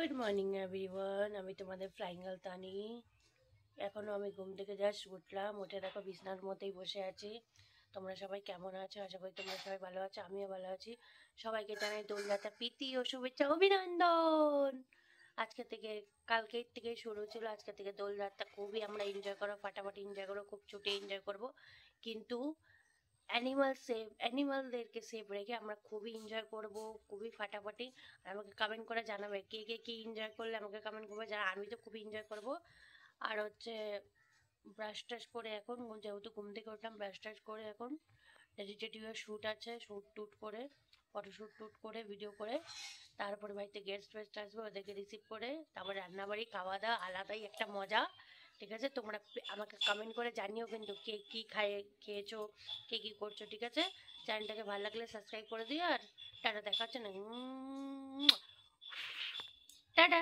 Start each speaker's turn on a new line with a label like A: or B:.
A: Good morning everyone. আমি তোমাদের flying girl তানি। এখনও আমি ঘুম থেকে জাস্ট উঠলাম, উঠে দেখো বিছনার মধ্যেই বসে আছি। তোমরা সবাই কেমন আছো? আশা করি তোমরা সবাই ভালো আছো, আমিও ভালো আছি। সবাইকে জানাই দোলযাত্রা প্রীতি ও শুভেচ্ছা অভিনন্দন। আজকে থেকে কালকের থেকে শুরু ছিল, আজকে থেকে দোলযাত্রা খুবই আমরা এনজয় করো, ফাটাফাটি এনজয় করো, খুব ছুটে এনজয় করব। কিন্তু অ্যানিমালদেরকে সেফ রেখে আমরা খুবই এনজয় করব, খুবই ফাটাফাটি। আর আমাকে কমেন্ট করে জানাবে কে কে কি এনজয় করলে, আমাকে কমেন্ট করবে যারা। আমি তো খুবই এনজয় করব। আর হচ্ছে ব্রাশ টাশ করে এখন যেহেতু ঘুম থেকে উঠলাম, ব্রাশ টাশ করে এখন রেডি টেডি হয়ে শ্যুট আছে, শ্যুট টুট করে ফটোশ্যুট টুট করে ভিডিও করে তারপরে বাড়িতে গেস্ট ফেস্ট আসবে, ওদেরকে রিসিভ করে তারপরে রান্নাবাড়ি খাওয়া দাওয়া আলাদাই একটা মজা। ঠিক আছে, তোমরা আমাকে কমেন্ট করে জানিও কিন্তু কে কী খেয়েছো, কে কী করছো। ঠিক আছে, চ্যানেলটাকে ভালো লাগলে সাবস্ক্রাইব করে দিও। আর টাটা, দেখা হচ্ছে না, টাটা।